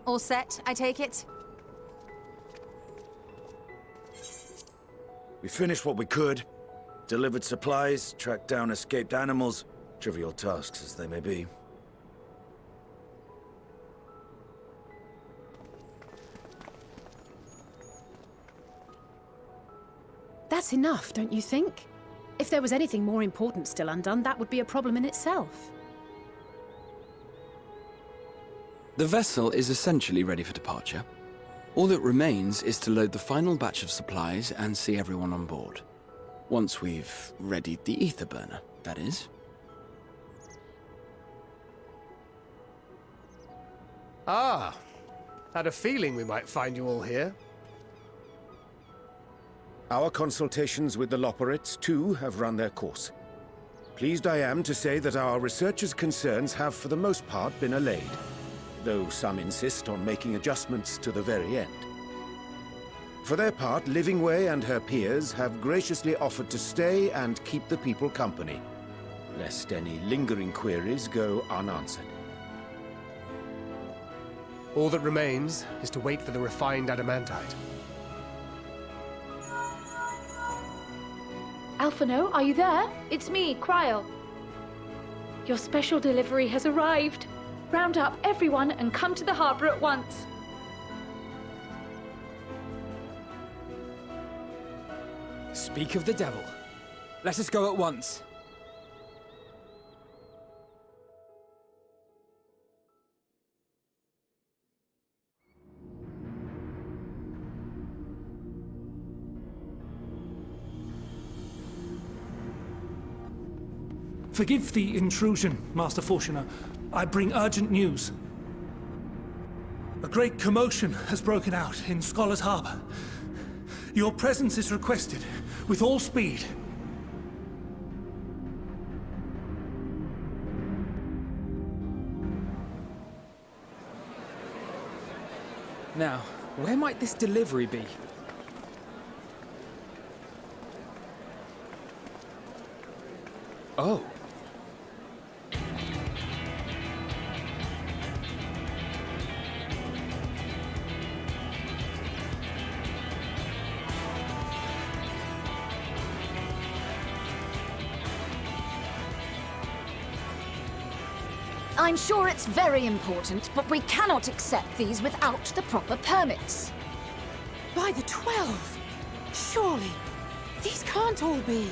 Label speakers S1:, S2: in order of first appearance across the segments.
S1: All set, I take it?
S2: We finished what we could. Delivered supplies, tracked down escaped animals. Trivial tasks as they may be.
S3: That's enough, don't you think? If there was anything more important still undone, that would be a problem in itself.
S4: The vessel is essentially ready for departure. All that remains is to load the final batch of supplies and see everyone on board. Once we've readied the ether burner, that is.
S5: Ah, had a feeling we might find you all here.
S6: Our consultations with the Loperates, too, have run their course. Pleased I am to say that our researchers' concerns have for the most part been allayed, though some insist on making adjustments to the very end. For their part, Livingway and her peers have graciously offered to stay and keep the people company, lest any lingering queries go unanswered.
S5: All that remains is to wait for the refined adamantite.
S7: Alphino, are you there? It's me, Cryle. Your special delivery has arrived. Round up everyone and come to the harbor at once.
S8: Speak of the devil. Let us go at once.
S9: Forgive the intrusion, Master Fortuner. I bring urgent news. A great commotion has broken out in Scholar's Harbor. Your presence is requested, with all speed.
S8: Now, where might this delivery be? Oh.
S1: I'm sure it's very important, but we cannot accept these without the proper permits.
S3: By the 12! Surely, these can't all be.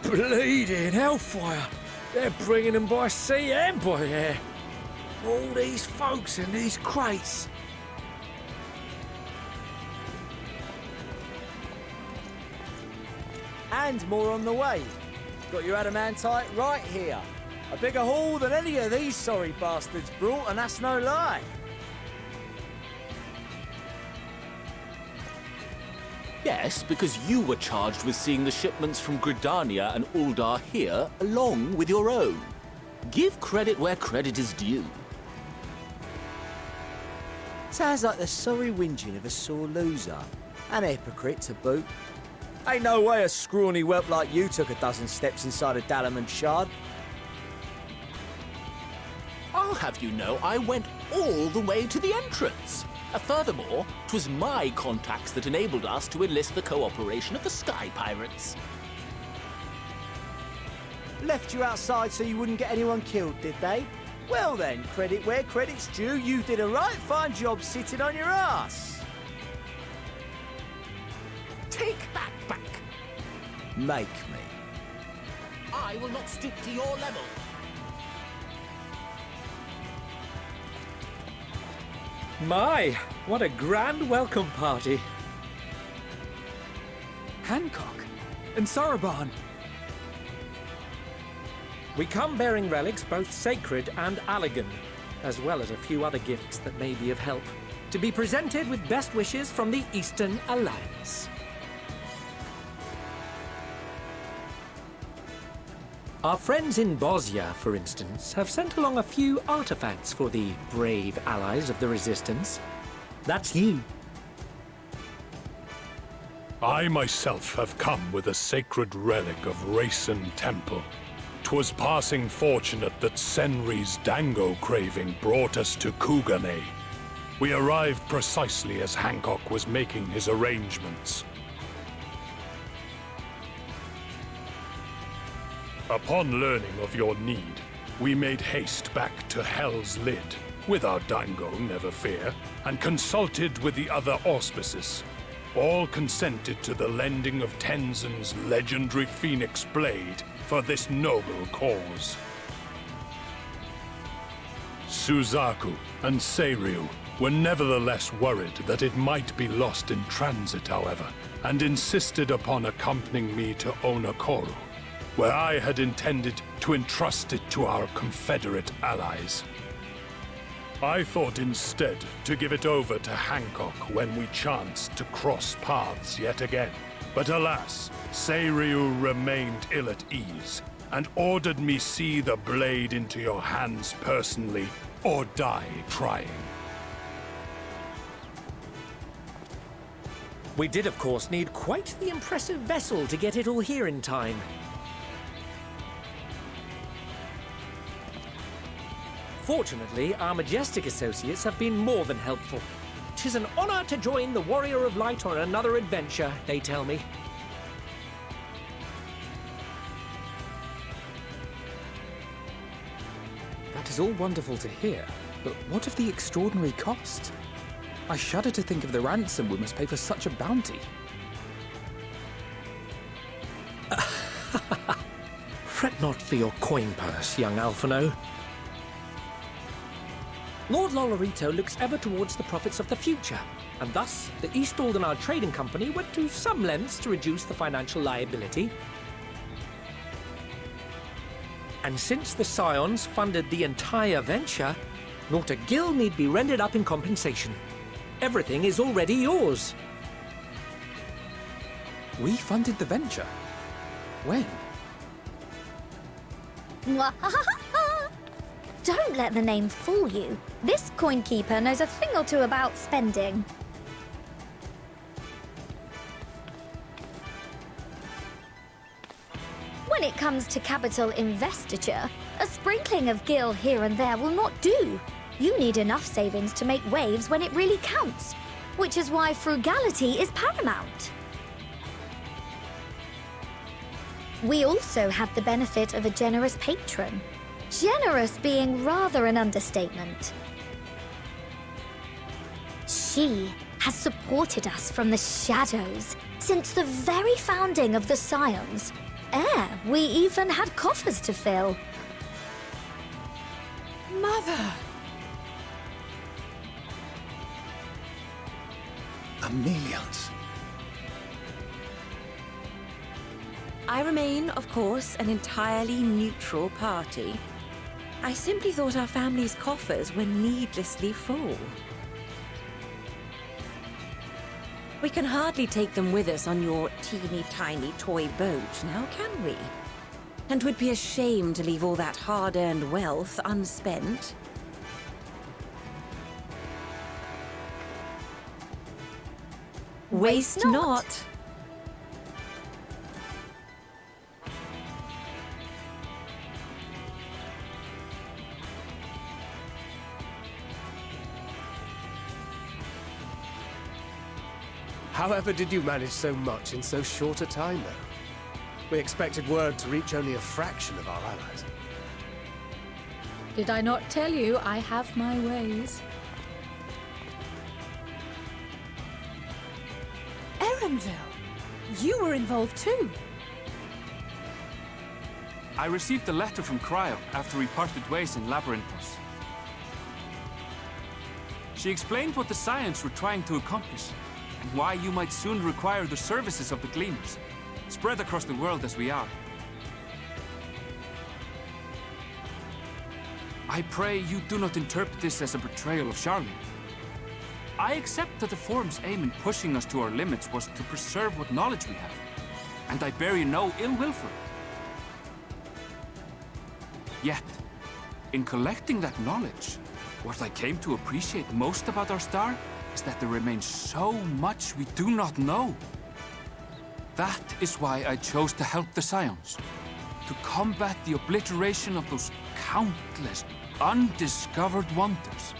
S10: Bleeding hellfire! They're bringing them by sea and by air. All these folks in these crates.
S11: And more on the way. Got your adamantite right here. A bigger haul than any of these sorry bastards brought, and that's no lie.
S12: Yes, because you were charged with seeing the shipments from Gridania and Uldar here, along with your own. Give credit where credit is due.
S11: Sounds like the sorry whinging of a sore loser. An hypocrite to boot. Ain't no way a scrawny whelp like you took a dozen steps inside a Dalamant shard.
S12: I'll have you know I went all the way to the entrance. Furthermore, 'twas my contacts that enabled us to enlist the cooperation of the Sky Pirates.
S11: Left you outside so you wouldn't get anyone killed, did they? Well then, credit where credit's due, you did a right fine job sitting on your ass.
S12: Take that back.
S11: Make me.
S12: I will not stoop to your level.
S10: My, what a grand welcome party.
S8: Hancock and Soroban.
S10: We come bearing relics both sacred and Allagan, as well as a few other gifts that may be of help, to be presented with best wishes from the Eastern Alliance. Our friends in Bosnia, for instance, have sent along a few artifacts for the brave allies of the Resistance. That's you.
S13: I myself have come with a sacred relic of Rayson Temple. 'Twas passing fortunate that Senri's dango craving brought us to Kugane. We arrived precisely as Hancock was making his arrangements. Upon learning of your need, we made haste back to Hell's Lid, with our dango, never fear, and consulted with the other auspices. All consented to the lending of Tenzin's legendary Phoenix Blade for this noble cause. Suzaku and Seiryu were nevertheless worried that it might be lost in transit, however, and insisted upon accompanying me to Onakoru, where I had intended to entrust it to our Confederate allies. I thought instead to give it over to Hancock when we chanced to cross paths yet again. But alas, Seiryu remained ill at ease, and ordered me see the blade into your hands personally, or die trying.
S10: We did, of course, need quite the impressive vessel to get it all here in time. Fortunately, our majestic associates have been more than helpful. 'Tis an honor to join the Warrior of Light on another adventure, they tell me.
S8: That is all wonderful to hear, but what of the extraordinary cost? I shudder to think of the ransom we must pay for such a bounty.
S10: Fret not for your coin purse, young Alphino. Lord Lolorito looks ever towards the profits of the future, and thus the East Aldenard Trading Company went to some lengths to reduce the financial liability. And since the Scions funded the entire venture, not a gill need be rendered up in compensation. Everything is already yours.
S8: We funded the venture? When?
S14: Don't let the name fool you. This coinkeeper knows a thing or two about spending. When it comes to capital investiture, a sprinkling of gil here and there will not do. You need enough savings to make waves when it really counts, which is why frugality is paramount. We also have the benefit of a generous patron. Generous being rather an understatement. She has supported us from the shadows since the very founding of the Scions. We even had coffers to fill.
S3: Mother!
S2: Ameliance.
S15: I remain, of course, an entirely neutral party. I simply thought our family's coffers were needlessly full. We can hardly take them with us on your teeny-tiny toy boat, now can we? And 'twould be a shame to leave all that hard-earned wealth unspent. Waste not.
S5: However did you manage so much in so short a time, though? We expected word to reach only a fraction of our allies.
S3: Did I not tell you I have my ways? Erenville, you were involved too.
S16: I received a letter from Cryo after we parted ways in Labyrinthos. She explained what the Scions were trying to accomplish, and why you might soon require the services of the Gleaners, spread across the world as we are. I pray you do not interpret this as a betrayal of Charlene. I accept that the Forum's aim in pushing us to our limits was to preserve what knowledge we have, and I bear you no ill will for it. Yet, in collecting that knowledge, what I came to appreciate most about our star is that there remains so much we do not know. That is why I chose to help the Scions. To combat the obliteration of those countless, undiscovered wonders.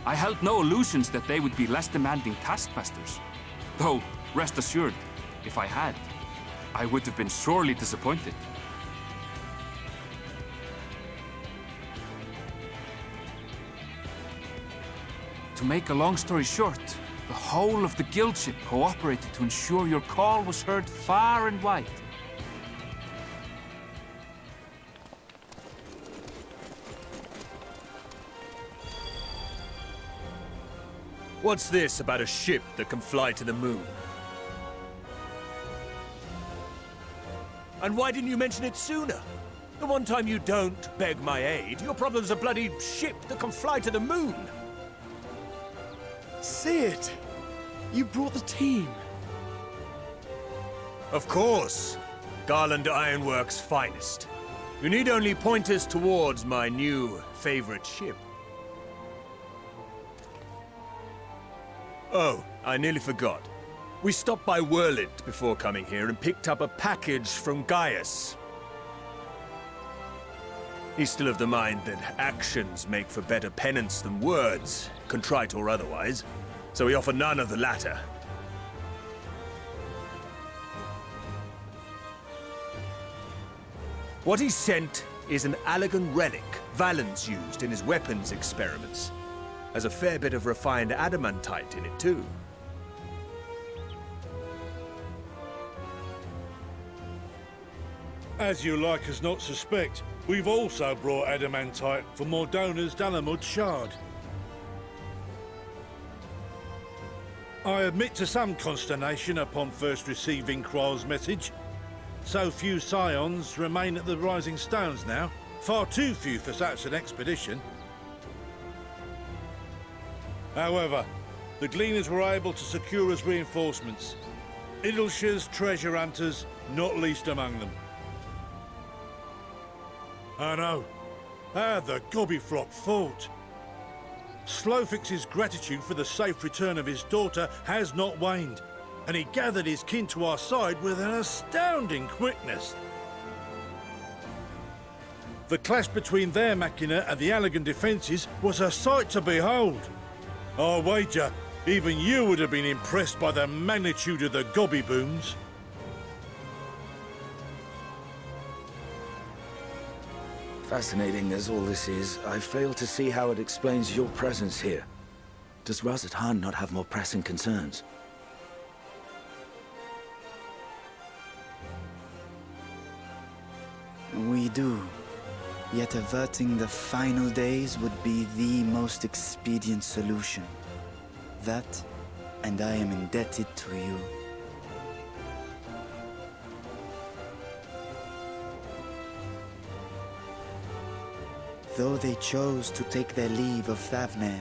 S16: I held no illusions that they would be less demanding taskmasters. Though, rest assured, if I had, I would have been sorely disappointed. To make a long story short, the whole of the guildship cooperated to ensure your call was heard far and wide.
S17: What's this about a ship that can fly to the moon? And why didn't you mention it sooner? The one time you don't beg my aid, your problem's a bloody ship that can fly to the moon!
S4: Sid! You brought the team!
S17: Of course! Garland Ironworks' finest. You need only point us towards my new favorite ship. Oh, I nearly forgot. We stopped by Whirlint before coming here and picked up a package from Gaius. He's still of the mind that actions make for better penance than words, contrite or otherwise, so we offer none of the latter. What he sent is an Allegan relic Valens used in his weapons experiments. Has a fair bit of refined adamantite in it, too.
S18: As you like us not suspect, we've also brought adamantite for Mordona's Dalamud shard. I admit to some consternation upon first receiving Kryl's message. So few Scions remain at the Rising Stones now. Far too few for such an expedition. However, the Gleaners were able to secure us reinforcements. Idleshire's treasure hunters, not least among them. I know. How the Gobbyflock fought. Slowfix's gratitude for the safe return of his daughter has not waned, and he gathered his kin to our side with an astounding quickness. The clash between their machina and the Allegan defences was a sight to behold. I wager even you would have been impressed by the magnitude of the gobby booms.
S2: Fascinating as all this is, I fail to see how it explains your presence here. Does Razat Han not have more pressing concerns?
S19: We do. Yet averting the final days would be the most expedient solution. That, and I am indebted to you. Though they chose to take their leave of Thavnair,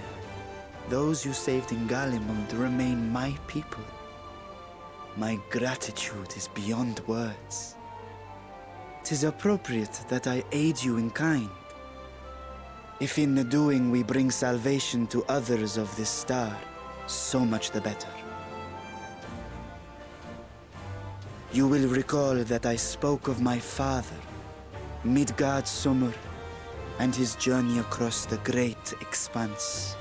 S19: those you saved in Galimund remain my people. My gratitude is beyond words. 'Tis appropriate that I aid you in kind. If in the doing we bring salvation to others of this star, so much the better. You will recall that I spoke of my father, Midgard Summer, and his journey across the great expanse.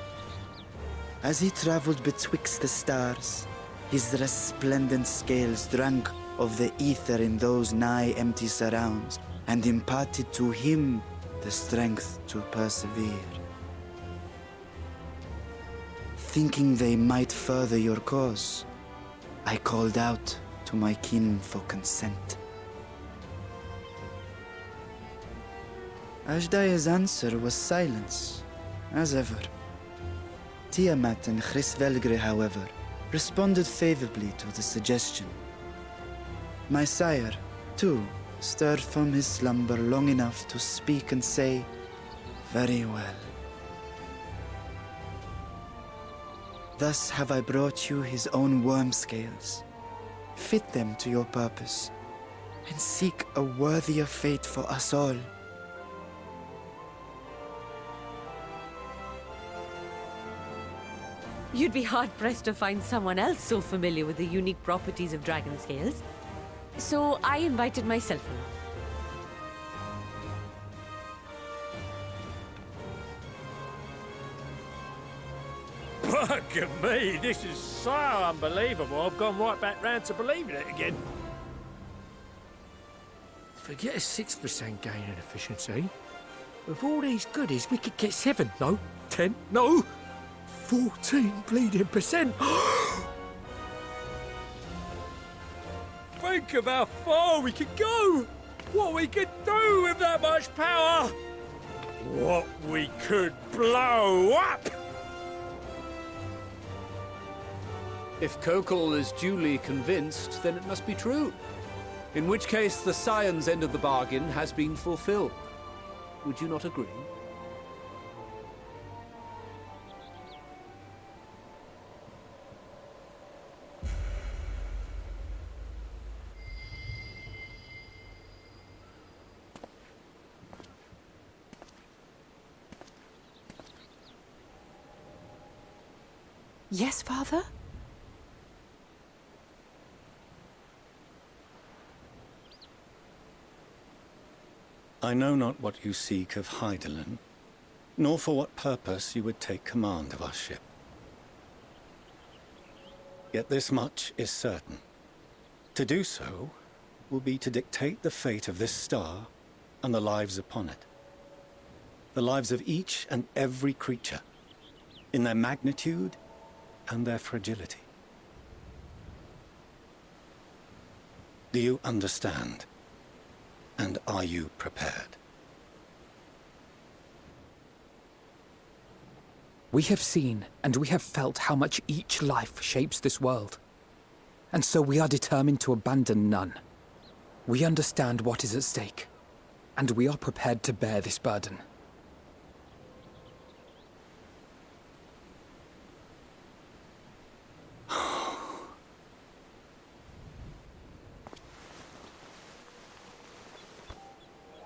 S19: As he traveled betwixt the stars, his resplendent scales drank of the ether in those nigh empty surrounds, and imparted to him the strength to persevere. Thinking they might further your cause, I called out to my kin for consent. Ashdai's answer was silence, as ever. Tiamat and Chrisvelgre, however, responded favorably to the suggestion. My sire, too, stirred from his slumber long enough to speak and say, "Very well." Thus have I brought you his own worm scales. Fit them to your purpose, and seek a worthier fate for us all.
S15: You'd be hard-pressed to find someone else so familiar with the unique properties of dragon scales. So I invited myself along.
S10: Bugger me, this is so unbelievable. I've gone right back round to believing it again. Forget a 6% gain in efficiency. With all these goodies, we could get 7, no, 10, no, 14 bleeding percent. Think of how far we could go! What we could do with that much power! What we could blow up!
S20: If Kokol is duly convinced, then it must be true. In which case, the science end of the bargain has been fulfilled. Would you not agree?
S3: Yes, Father?
S21: I know not what you seek of Hydaelyn, nor for what purpose you would take command of our ship. Yet this much is certain. To do so will be to dictate the fate of this star and the lives upon it. The lives of each and every creature, in their magnitude and their fragility. Do you understand? And are you prepared?
S8: We have seen and we have felt how much each life shapes this world. And so we are determined to abandon none. We understand what is at stake, and we are prepared to bear this burden.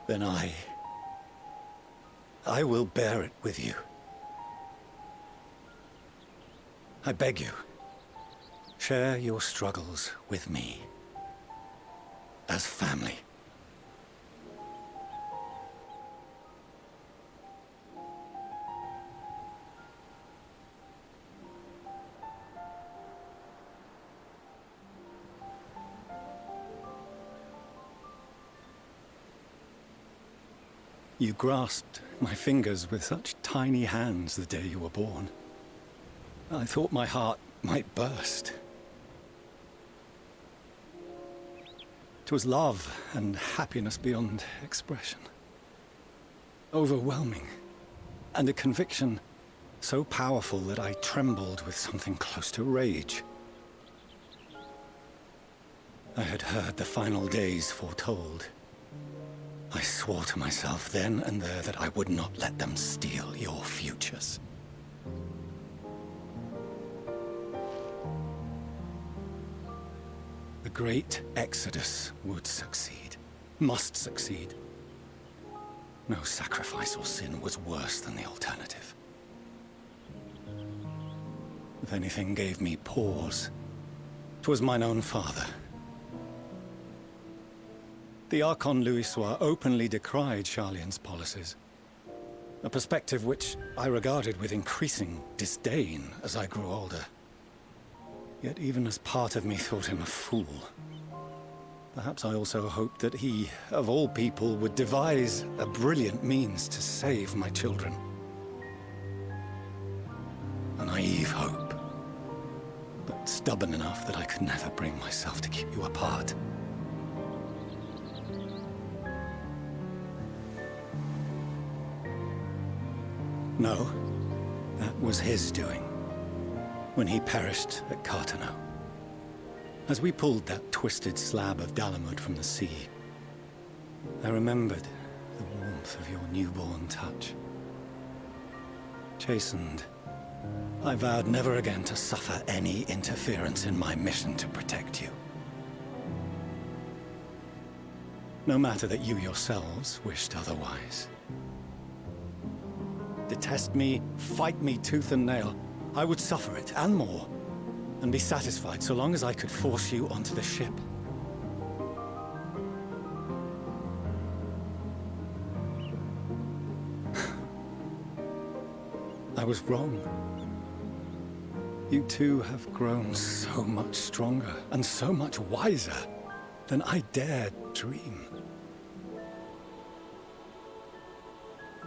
S21: Then I will bear it with you. I beg you, share your struggles with me. As family. You grasped my fingers with such tiny hands the day you were born. I thought my heart might burst. It was love and happiness beyond expression. Overwhelming. And a conviction so powerful that I trembled with something close to rage. I had heard the final days foretold. I swore to myself then and there that I would not let them steal your futures. The great Exodus would succeed, must succeed. No sacrifice or sin was worse than the alternative. If anything gave me pause, 'twas mine own father. The Archon Louisoix openly decried Charlian's policies, a perspective which I regarded with increasing disdain as I grew older. Yet even as part of me thought him a fool. Perhaps I also hoped that he, of all people, would devise a brilliant means to save my children. A naive hope, but stubborn enough that I could never bring myself to keep you apart. No, that was his doing, when he perished at Cartano. As we pulled that twisted slab of Dalamud from the sea, I remembered the warmth of your newborn touch. Chastened, I vowed never again to suffer any interference in my mission to protect you. No matter that you yourselves wished otherwise. Detest me, fight me tooth and nail, I would suffer it, and more, and be satisfied so long as I could force you onto the ship. I was wrong. You two have grown so much stronger and so much wiser than I dared dream.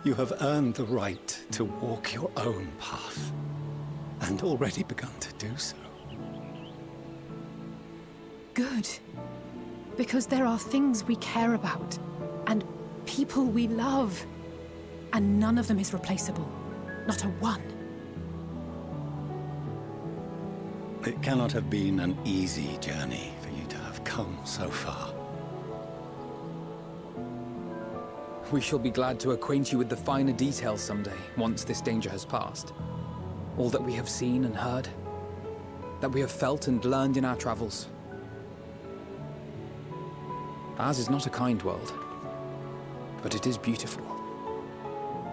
S21: You have earned the right to walk your own path, and already begun to do so.
S3: Good. Because there are things we care about, and people we love, and none of them is replaceable. Not a one.
S21: It cannot have been an easy journey for you to have come so far.
S8: We shall be glad to acquaint you with the finer details someday, once this danger has passed. All that we have seen and heard, that we have felt and learned in our travels. Ours is not a kind world, but it is beautiful.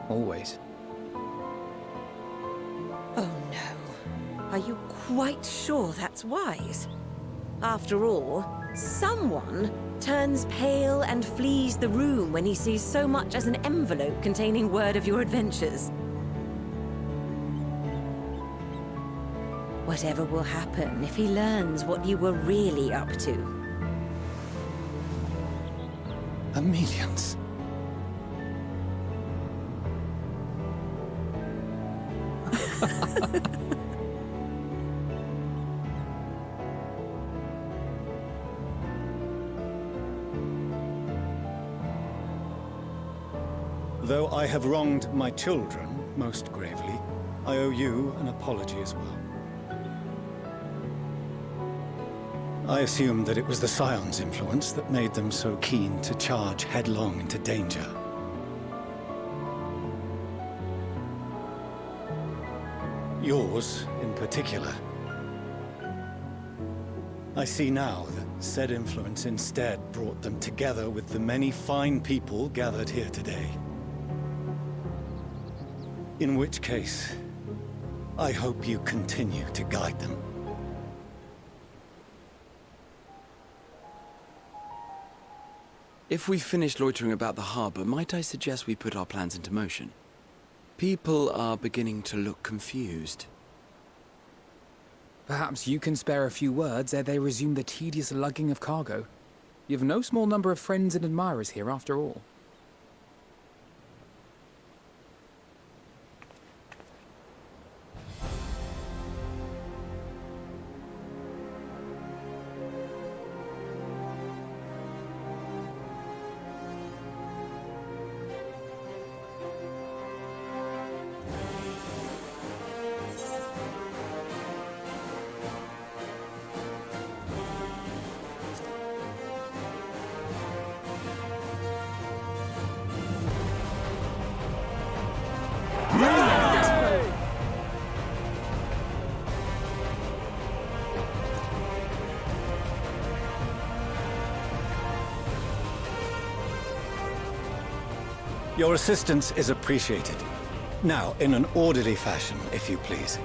S8: Always.
S15: Oh no. Are you quite sure that's wise? After all, someone turns pale and flees the room when he sees so much as an envelope containing word of your adventures. Whatever will happen if he learns what you were really up to?
S21: Amelians. Though I have wronged my children most gravely, I owe you an apology as well. I assumed that it was the Scion's influence that made them so keen to charge headlong into danger. Yours, in particular. I see now that said influence instead brought them together with the many fine people gathered here today. In which case, I hope you continue to guide them.
S4: If we've finished loitering about the harbor, might I suggest we put our plans into motion? People are beginning to look confused.
S8: Perhaps you can spare a few words ere they resume the tedious lugging of cargo. You've no small number of friends and admirers here, after all.
S21: Your assistance is appreciated. Now, in an orderly fashion, if you please.